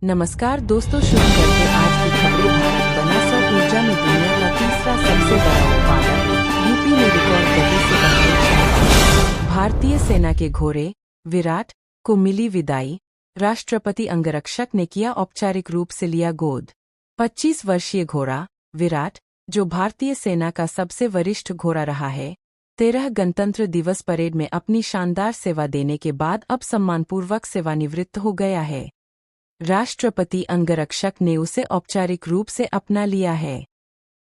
नमस्कार दोस्तों, शुरू करते आज की खबरें। भारत बना सौर ऊर्जा में दुनिया का तीसरा सबसे बड़ा उत्पादक। यूपी में रिकॉर्ड गति से बढ़ती क्षमता। भारतीय सेना के घोड़े विराट को मिली विदाई। राष्ट्रपति अंगरक्षक ने किया औपचारिक रूप से लिया गोद। 25 वर्षीय घोड़ा विराट, जो भारतीय सेना का सबसे वरिष्ठ घोड़ा रहा है, 13 गणतंत्र दिवस परेड में अपनी शानदार सेवा देने के बाद अब सम्मानपूर्वक सेवानिवृत्त हो गया है। राष्ट्रपति अंगरक्षक ने उसे औपचारिक रूप से अपना लिया है।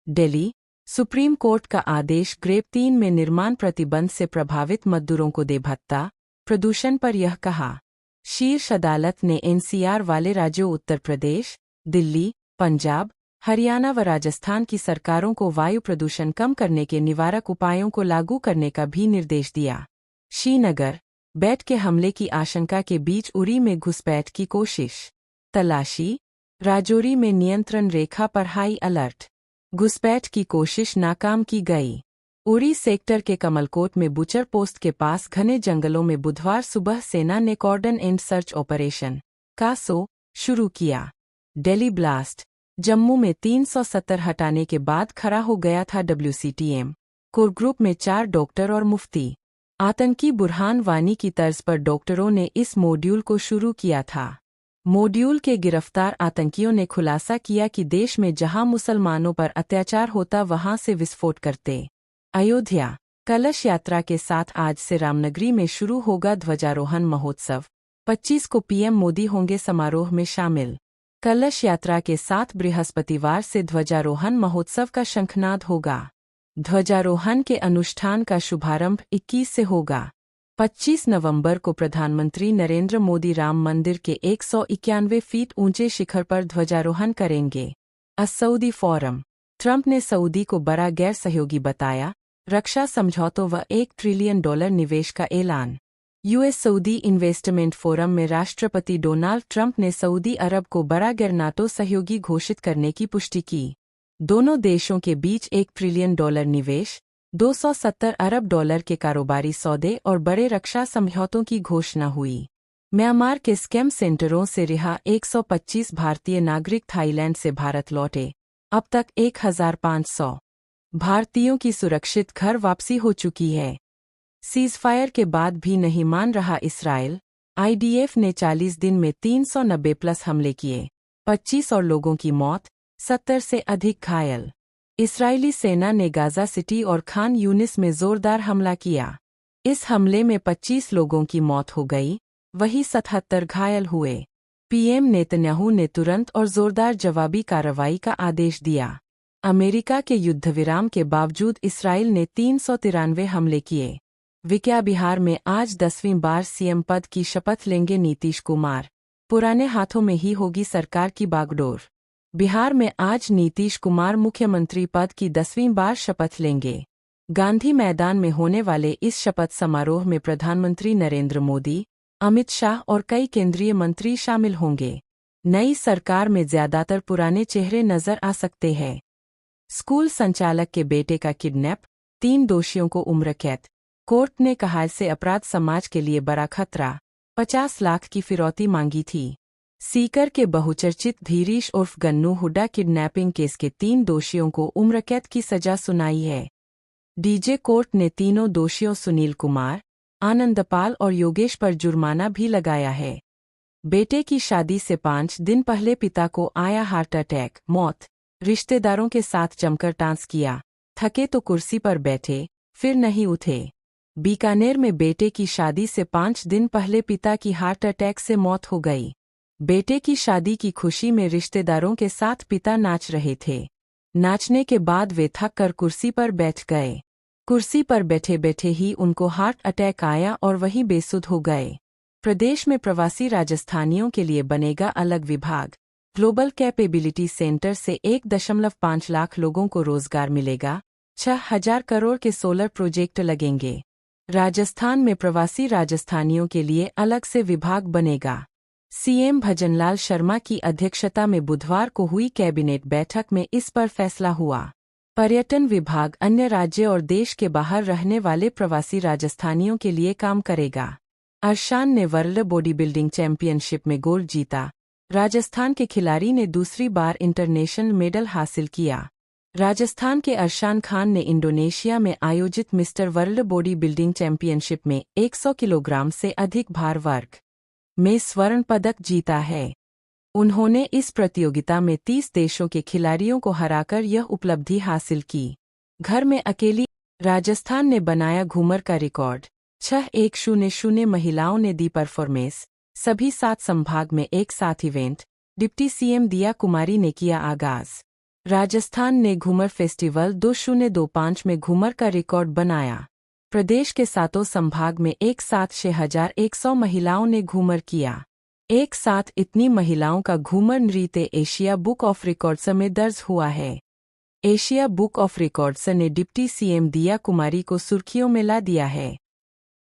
दिल्ली सुप्रीम कोर्ट का आदेश। ग्रेड 3 में निर्माण प्रतिबंध से प्रभावित मजदूरों को दे भत्ता। प्रदूषण पर यह कहा। शीर्ष अदालत ने एनसीआर वाले राज्यों उत्तर प्रदेश, दिल्ली, पंजाब, हरियाणा व राजस्थान की सरकारों को वायु प्रदूषण कम करने के निवारक उपायों को लागू करने का भी निर्देश दिया। श्रीनगर बैट के हमले की आशंका के बीच उरी में घुसपैठ की कोशिश। तलाशी राजौरी में नियंत्रण रेखा पर हाई अलर्ट। घुसपैठ की कोशिश नाकाम की गई। उरी सेक्टर के कमलकोट में बुचर पोस्ट के पास घने जंगलों में बुधवार सुबह सेना ने कॉर्डन एंड सर्च ऑपरेशन कासो शुरू किया। दिल्ली ब्लास्ट जम्मू में 370 हटाने के बाद खड़ा हो गया था WCTM कोर ग्रुप में 4 डॉक्टर और मुफ्ती। आतंकी बुरहान वानी की तर्ज पर डॉक्टरों ने इस मॉड्यूल को शुरू किया था। मॉड्यूल के गिरफ्तार आतंकियों ने खुलासा किया कि देश में जहां मुसलमानों पर अत्याचार होता वहां से विस्फोट करते। अयोध्या कलश यात्रा के साथ आज से रामनगरी में शुरू होगा ध्वजारोहण महोत्सव। 25 को पीएम मोदी होंगे समारोह में शामिल। कलश यात्रा के साथ बृहस्पतिवार से ध्वजारोहण महोत्सव का शंखनाद होगा। ध्वजारोहण के अनुष्ठान का शुभारंभ 21 से होगा। 25 नवंबर को प्रधानमंत्री नरेंद्र मोदी राम मंदिर के 191 फीट ऊंचे शिखर पर ध्वजारोहण करेंगे। सऊदी फोरम ट्रंप ने सऊदी को बड़ा गैर सहयोगी बताया। रक्षा समझौतों व $1 ट्रिलियन निवेश का ऐलान। यूएस सऊदी इन्वेस्टमेंट फोरम में राष्ट्रपति डोनाल्ड ट्रंप ने सऊदी अरब को बड़ा गैर नाटो सहयोगी घोषित करने की पुष्टि की। दोनों देशों के बीच $1 ट्रिलियन निवेश, $270 अरब के कारोबारी सौदे और बड़े रक्षा समझौतों की घोषणा हुई। म्यांमार के स्कैम सेंटरों से रिहा 125 भारतीय नागरिक थाईलैंड से भारत लौटे। अब तक 1500 भारतीयों की सुरक्षित घर वापसी हो चुकी है। सीजफायर के बाद भी नहीं मान रहा इस्राएल। IDF ने 40 दिन में 390+ हमले किए। 25 और लोगों की मौत, 70 से अधिक घायल। इस्राएली सेना ने गाजा सिटी और खान यूनिस में जोरदार हमला किया। इस हमले में 25 लोगों की मौत हो गई, वहीं 77 घायल हुए। पीएम नेतन्याहू ने तुरंत और जोरदार जवाबी कार्रवाई का आदेश दिया। अमेरिका के युद्धविराम के बावजूद इस्राएल ने 393 हमले किए। विक्या बिहार में आज 10वीं बार सीएम पद की शपथ लेंगे नीतीश कुमार। पुराने हाथों में ही होगी सरकार की बागडोर। बिहार में आज नीतीश कुमार मुख्यमंत्री पद की 10वीं बार शपथ लेंगे। गांधी मैदान में होने वाले इस शपथ समारोह में प्रधानमंत्री नरेंद्र मोदी, अमित शाह और कई केंद्रीय मंत्री शामिल होंगे। नई सरकार में ज्यादातर पुराने चेहरे नजर आ सकते हैं। स्कूल संचालक के बेटे का किडनैप, 3 दोषियों को उम्र कैद। कोर्ट ने कहा इससे अपराध समाज के लिए बड़ा खतरा। 50 लाख की फिरौती मांगी थी। सीकर के बहुचर्चित धीरीश उर्फ गन्नू हुड्डा किडनैपिंग केस के 3 दोषियों को उम्र कैद की सजा सुनाई है। डीजे कोर्ट ने तीनों दोषियों सुनील कुमार, आनंदपाल और योगेश पर जुर्माना भी लगाया है। बेटे की शादी से 5 दिन पहले पिता को आया हार्ट अटैक, मौत। रिश्तेदारों के साथ जमकर डांस किया, थके तो कुर्सी पर बैठे, फिर नहीं उठे। बीकानेर में बेटे की शादी से 5 दिन पहले पिता की हार्ट अटैक से मौत हो गई। बेटे की शादी की खुशी में रिश्तेदारों के साथ पिता नाच रहे थे। नाचने के बाद वे थक कर कुर्सी पर बैठ गए। कुर्सी पर बैठे बैठे ही उनको हार्ट अटैक आया और वहीं बेसुध हो गए। प्रदेश में प्रवासी राजस्थानियों के लिए बनेगा अलग विभाग। ग्लोबल कैपेबिलिटी सेंटर से 1.5 लाख लोगों को रोजगार मिलेगा। 6,000 करोड़ के सोलर प्रोजेक्ट लगेंगे। राजस्थान में प्रवासी राजस्थानियों के लिए अलग से विभाग बनेगा। सीएम भजनलाल शर्मा की अध्यक्षता में बुधवार को हुई कैबिनेट बैठक में इस पर फैसला हुआ। पर्यटन विभाग अन्य राज्य और देश के बाहर रहने वाले प्रवासी राजस्थानियों के लिए काम करेगा। अर्शान ने वर्ल्ड बॉडी बिल्डिंग चैंपियनशिप में गोल्ड जीता। राजस्थान के खिलाड़ी ने दूसरी बार इंटरनेशनल मेडल हासिल किया। राजस्थान के अरशान खान ने इंडोनेशिया में आयोजित mister world body building championship में 100 किलोग्राम से अधिक भार वर्ग में स्वर्ण पदक जीता है। उन्होंने इस प्रतियोगिता में 30 देशों के खिलाड़ियों को हराकर यह उपलब्धि हासिल की। घर में अकेली राजस्थान ने बनाया घूमर का रिकॉर्ड। 6100 महिलाओं ने दी परफॉर्मेंस। सभी 7 संभाग में एक साथ इवेंट। डिप्टी सीएम दिया कुमारी ने किया आगाज। राजस्थान ने घूमर फेस्टिवल 2025 में घूमर का रिकॉर्ड बनाया। प्रदेश के 7 संभाग में एक साथ 6100 महिलाओं ने घूमर किया। एक साथ इतनी महिलाओं का घूमर नृत्य एशिया बुक ऑफ रिकॉर्ड्स में दर्ज हुआ है। एशिया बुक ऑफ रिकॉर्ड्स ने डिप्टी सीएम दिया कुमारी को सुर्खियों में ला दिया है।